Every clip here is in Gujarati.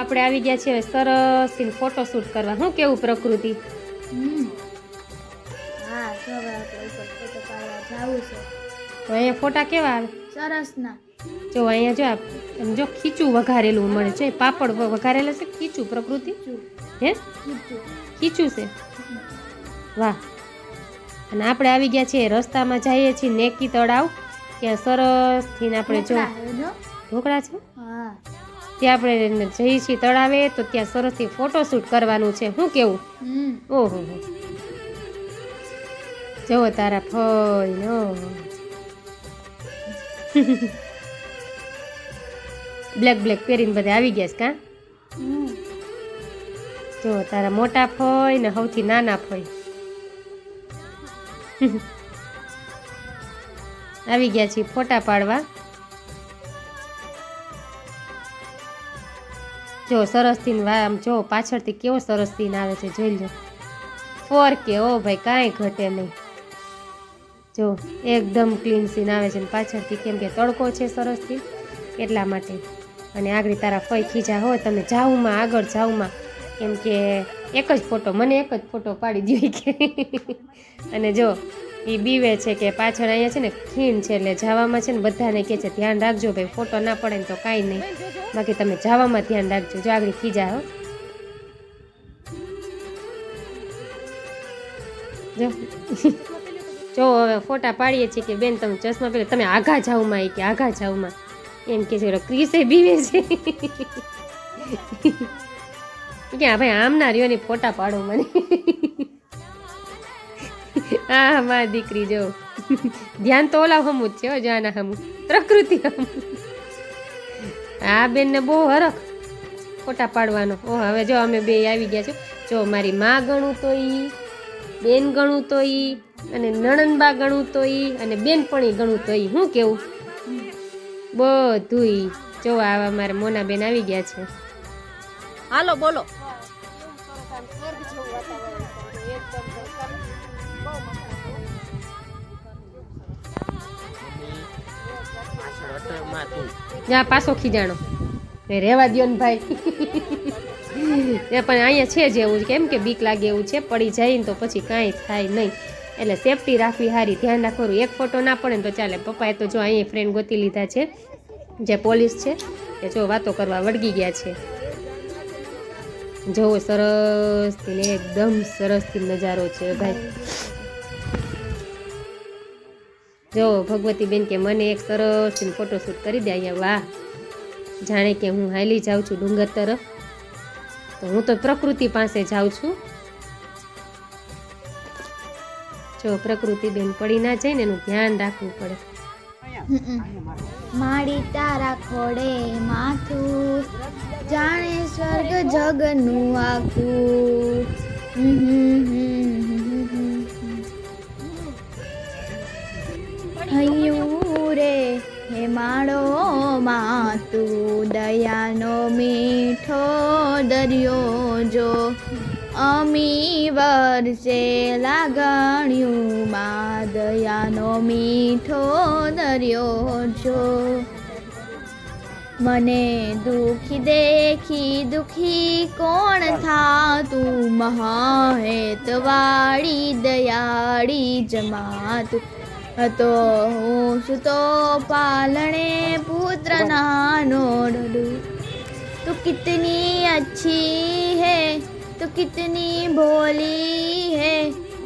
આપણે આવી ગયા છીએ સરસ ફોટો શૂટ કરવા. શું કેવું પ્રકૃતિ? હા તો હવે આપણે ઉપર ફોટો પાડવા જાવું છે. તો અહીંયા ફોટા કેવા આવે? સરસ ના. જો અહીંયા જો આમ જો ખીચું વઘારેલું મળે છે. પાપડ વઘારેલા છે, ખીચું પ્રકૃતિ હે ખીચું છે. વાહ. અને આપણે આવી ગયા છીએ રસ્તામાં જઈએ છીએ નેકી તળાવ. ત્યાં સરસ થઈને આપણે જો ઢોકળા છે હા ત્યાં આપણે જઈએ છીએ તળાવે. તો ત્યાં સરસથી ફોટોશૂટ કરવાનું છે. શું કેવું? ઓહો જવો તારા ફઈ નો બ્લેક બ્લેક પહેરીને બધા આવી ગયા છે કા? જો તારા મોટા ફઈ ને સૌથી નાના ફઈ આવી ગયા છીએ ફોટા પાડવા. જો સરસ થી આમ જો પાછળથી કેવો સરસ સીન આવે છે. જોઈ લો 4K. ઓ ભાઈ કાંઈ ઘટે નહીં. જો એકદમ ક્લીન સીન આવે છે પાછળથી, કેમ કે તડકો છે સરસથી એટલા માટે. અને આગળ તારા ફઈ ખીજા હોય તમે જાઉમાં આગળ જાઉમાં, કેમ કે એક જ ફોટો મને એક જ ફોટો પાડી દો કે. અને જો એ બીવે છે કે પાછળ અહીંયા છે ને ખીણ છે એટલે જવામાં છે ને બધાને કહે છે ધ્યાન રાખજો ભાઈ, ફોટો ના પડે ને તો કાંઈ નહીં, બાકી તમે જવામાં ધ્યાન રાખજો. જો આગળ ખીજા હો જો જો હવે ફોટા પાડીએ છીએ કે બેન તમે ચશ્મા પહેરે તમે આઘા જાવમાં કે આઘા જાવમાં એમ કે છે. ક્રિસે બીવે છે કે હા ભાઈ આમ ના રહ્યો ને ફોટા પાડો મને. હા મારી દીકરી જો ધ્યાન તો ઓલા હમું જ છે હો, જાના હમું પ્રકૃતિ હમું. આ બેનને બહુ હરખ ફોટા પાડવાનો. ઓ હવે જો અમે બે આવી ગયા છો. જો મારી માં ગણું તો ઈ, બેન ગણું તો ઈ, અને નણંદબા ગણું તો ઈ, અને બેનપણી ગણું તો ઈ. શું કેવું? બધું ઈ. જો આવા મારા મોના બેન આવી ગયા છે. હાલો બોલો. જા પાછો ખીજાણો રેવા દ્યો ને ભાઈ. પણ અહીંયા છે જેવું કેમ કે બીક લાગે એવું છે, પડી જાય ને તો પછી કાંઈ થાય નહીં. એટલે સેફટી રાખવી સારી, ધ્યાન રાખવાનું. એક ફોટો ના પડે ને તો ચાલે. પપ્પાએ તો જો અહીંયા ફ્રેન્ડ ગોતી લીધા છે જે પોલીસ છે એ જો વાતો કરવા વળગી ગયા છે. જોવો સરસથી ને એકદમ સરસથી નજારો છે ભાઈ. જો ભગવતી બેન કે મને એક સરસ ફોટોશૂટ કરી દે અહીંયા. વાહ, જાણે કે હું હાલી જાઉં છું ડુંગર તરફ. તો હું તો પ્રકૃતિ પાસે જાઉં છું. જો પ્રકૃતિ બેન પડી ના જાય ને એનું ધ્યાન રાખવું પડે. માડી તારા ખોડે માથું જાણે સ્વર્ગ જગનું આખું. હૈયું રે હે માળો માતું દયાનો મીઠો દરિયો જો અમી વરસે લાગણ્યું માં દયાનો મીઠો દરિયો જો. મને દુખી દેખી દુખી કોણ થાતું મહાહેતવાળી દયાળી જમાતું હતો હું સુતો પાલણે પુત્ર નાનો ડડુ. તું કિતની अच्छी है तो कितनी भोली है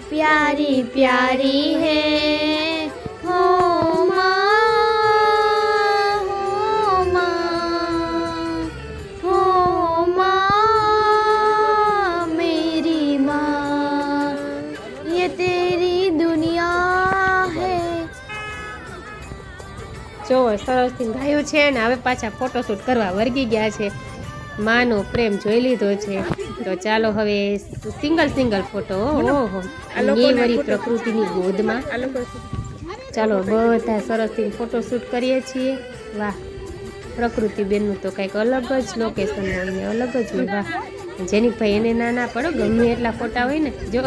प्यारी प्यारी है हो माँ हो माँ हो माँ मेरी माँ ये तेरी दुनिया है. જો સરસથી ગાયું છે ને હવે પાછા ફોટોશૂટ કરવા વળગી ગયા છે. માનો પ્રેમ જોઈ લીધો છે તો ચાલો હવે સિંગલ ફોટો. ઓહો વળી પ્રકૃતિની ગોદમાં. ચાલો બધા સરસથી ફોટોશૂટ કરીએ છીએ. વાહ, પ્રકૃતિ બેનનું તો કંઈક અલગ જ લોકેશન હોય ને અલગ જ હોય. વાહ, જેની ભાઈ એને ના પડો ગમે એટલા ફોટા હોય ને. જો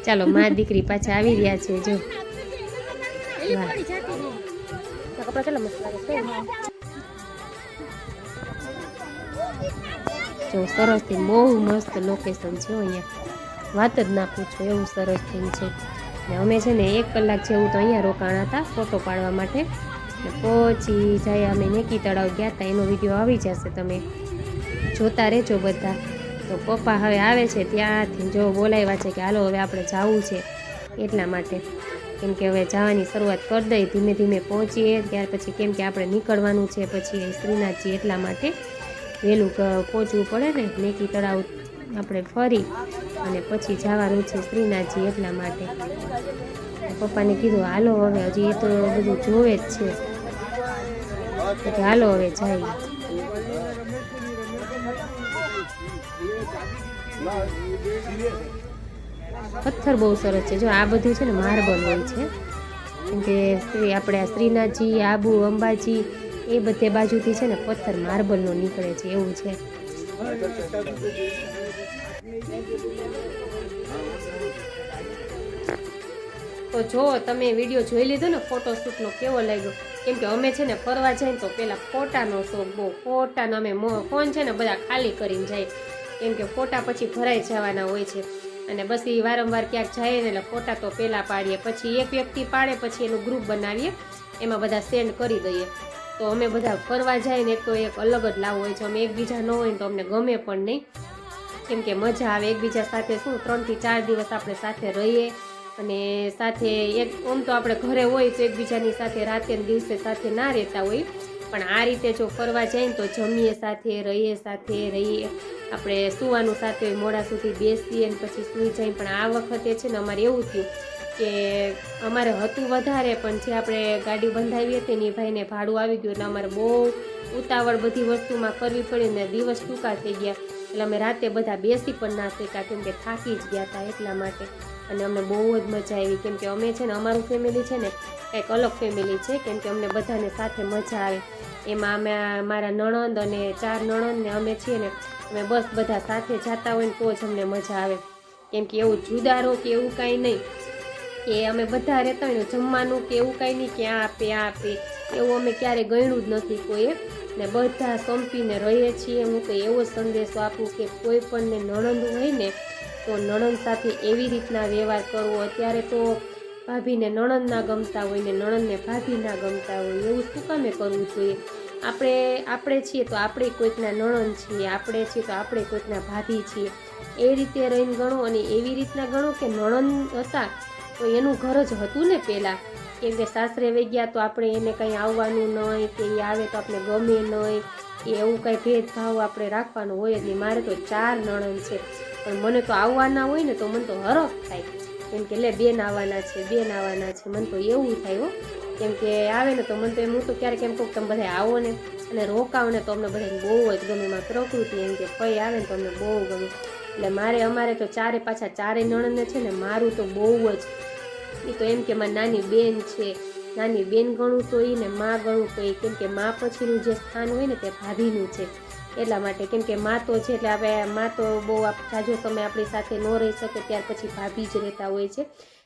ચાલો માં દીકરી પાછા આવી રહ્યા છે. જો વાહ. તો કપડાં કેટલા મસ્ત લાગે છે. જો સરસ થી બહુ મસ્ત લોકેશન છે અહીંયા, વાત જ ના પૂછો એવું સરસ થીમ છે. ને અમે છે ને 1 કલાક જેવું તો અહીંયા રોકાણા હતા ફોટો પાડવા માટે. ને પછી જાય અમે નેકી તળાવ ગયા હતા, એનો વિડીયો આવી જશે, તમે જોતા રહેજો બધા. તો પપ્પા હવે આવે છે ત્યાંથી જો બોલાવ્યા છે કે હાલો હવે આપણે જવું છે, એટલા માટે. કેમ કે હવે જવાની શરૂઆત કરી દઈ, ધીમે ધીમે પહોંચીએ ત્યાર પછી, કેમ કે આપણે નીકળવાનું છે પછી શ્રીનાથજી, એટલા માટે વહેલું પહોંચવું પડે ને. નેકી તળાવ આપણે ફરી અને પછી જવાનું છે શ્રીનાથજી, એટલા માટે. પપ્પાને કીધું હાલો હવે, હજી એ તો બધું જોવે જ છે, કે હાલો હવે જાય. પથ્થર બહુ સરસ છે. જો આ બધું છે ને માર્બલ હોય છે, કેમ કે આપણે શ્રીનાથજી, આબુ, અંબાજી એ બધે બાજુથી છે ને પથ્થર માર્બલનો નીકળે છે, એવું છે. તો જો તમે વિડીયો જોઈ લીધો ને ફોટોશૂટનો, કેવો લાગ્યો? કેમ કે અમે છે ને ફરવા જાય ને તો પેલા ફોટાનો શોખ બહુ, ફોટાનો અમે ફોન છે ને બધા ખાલી કરીને જાય, કેમ કે ફોટા પછી ભરાઈ જવાના હોય છે. અને બસ એ વારંવાર ક્યાંક જાય ને એટલે ફોટા તો પહેલાં પાડીએ, પછી એક વ્યક્તિ પાડે પછી એનું ગ્રુપ બનાવીએ, એમાં બધા સેન્ડ કરી દઈએ. તો અમે બધા ફરવા જાય ને તો એક અલગ જ લાવ હોય છે. અમે એકબીજા ન હોય ને તો અમને ગમે પણ નહીં, કેમ કે મજા આવે એકબીજા સાથે. શું 3 થી 4 દિવસ આપણે સાથે રહીએ, અને સાથે એક આમ તો આપણે ઘરે હોય તો એકબીજાની સાથે રાતે ને દિવસે સાથે ના રહેતા હોય, પણ આ રીતે જો ફરવા જાય ને તો જમીએ સાથે, રહીએ સાથે, આપણે સુવાનું સાથે હોય, મોડા સુધી બેસીએ અને પછી સૂઈ જાય. પણ આ વખતે છે ને અમારે એવું થયું કે અમારે હતું વધારે, પણ જે આપણે ગાડી બંધાવી હતી ને એ ભાઈને ભાડું આવી ગયું, એટલે અમારે બહુ ઉતાવળ બધી વસ્તુમાં કરવી પડી ને દિવસ ટૂંકા થઈ ગયા. એટલે અમે રાતે બધા બેસી પણ ના શક્યા, કેમ કે થાકી જ ગયા હતા, એટલા માટે. અને અમને બહુ જ મજા આવી, કેમ કે અમે છે ને અમારું ફેમિલી છે ને કંઈક અલગ ફેમિલી છે, કેમ કે અમને બધાને સાથે મજા આવે. એમાં અમે મારા નણંદ અને 4 નણંદ ને અમે છીએ ને, અમે બસ બધા સાથે જતા હોય ને તો જ અમને મજા આવે. કેમ કે એવું જુદારો કે એવું કાંઈ નહીં, કે અમે બધા રહેતા હોય ને જમવાનું કે એવું કાંઈ નહીં કે આ આપે એવું અમે ક્યારેય ગણ્યું જ નથી કોઈએ. ને બધા સંપીને રહીએ છીએ. હું તો એવો સંદેશો આપું કે કોઈ પણને નણંદ હોય ને તો નણંદ સાથે એવી રીતના વ્યવહાર કરવો. અત્યારે તો ભાભીને નણંદ ના ગમતા હોય ને નણંદને ભાભી ના ગમતા હોય, એવું શું કામે કરવું જોઈએ? આપણે છીએ તો આપણે કોઈકના નણંદ છીએ, આપણે છીએ તો આપણે કોઈકના ભાભી છીએ, એ રીતે રહીને ગણો. અને એવી રીતના ગણો કે નણંદ હતા તો એનું ઘર જ હતું ને પહેલાં, કેમ કે સાસરે વહી ગયા તો આપણે એને કંઈ આવવાનું નહીં, કે એ આવે તો આપણે ગમે નહીં, કે એવું કંઈ ભેદભાવ આપણે રાખવાનું હોય જ નહીં. મારે તો 4 નણંદ છે, પણ મને તો આવવાના હોય ને તો મને તો હરખ થાય, કેમ કે લે બેન આવવાના છે, મને તો એવું થાય હો. કેમ કે આવે ને તો મને તો હું તો ક્યારેક એમ કહું તમે બધા આવો ને અને રોકાવ ને તો અમને બધાને બહુ જ ગમે. એમાં પ્રકૃતિ એમ કે પૈ આવે ને તો અમને બહુ ગમે. એટલે અમારે તો પાછા ચારે નણંદને છે ને મારું તો બહુ જ, એ તો એમ કે મારી નાની બેન છે, નાની બેન ગણું તો એ ને માં ગણું તો એ, કેમ કે માં પછીનું જે સ્થાન હોય ને તે ભાભીનું છે, એટલા માટે. કેમ કે માં તો છે એટલે આપણે માં તો બહુ જાજો સમય આપણી સાથે ન રહી શકે, ત્યાર પછી ભાભી જ રહેતા હોય છે,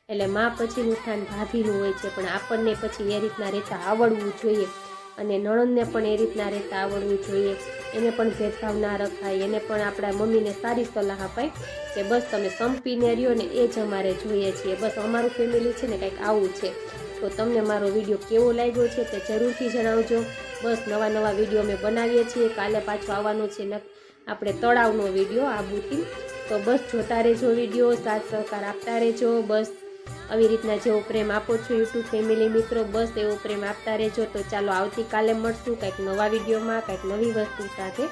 એટલે માં પછીનું સ્થાન ભાભીનું હોય છે. પણ આપણને પછી એ રીતના રહેતા આવડવું જોઈએ, અને નણંદને પણ એ રીતના રહેતા આવડવું જોઈએ. એને પણ ભેદભાવ ના રખાય, એને પણ આપણા મમ્મીને સારી સલાહ અપાય કે બસ તમે સંપીને રહ્યો ને એ જ અમારે જોઈએ છીએ. બસ અમારું ફેમિલી છે ને કંઈક આવું છે. તો તમને મારો વિડીયો કેવો લાગ્યો છે તે જરૂરથી જણાવજો. બસ નવા વિડીયો અમે બનાવીએ છીએ. કાલે પાછો આવવાનો છે આપણે તળાવનો વિડીયો આબુથી. તો બસ જોતા રહેજો વિડીયો, સાથ સહકાર આપતા રહેજો. બસ આવી રીતના જેવો પ્રેમ આપો છો યુટ્યુબ ફેમિલી મિત્રો, બસ એવો પ્રેમ આપતા રહેજો. તો ચાલો આવતીકાલે મળશું કંઈક નવા વિડીયોમાં, કંઈક નવી વસ્તુ સાથે.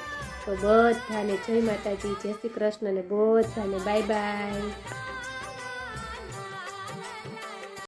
તો બધાને જય માતાજી, જય શ્રી કૃષ્ણ, અને બધાને બાય બાય.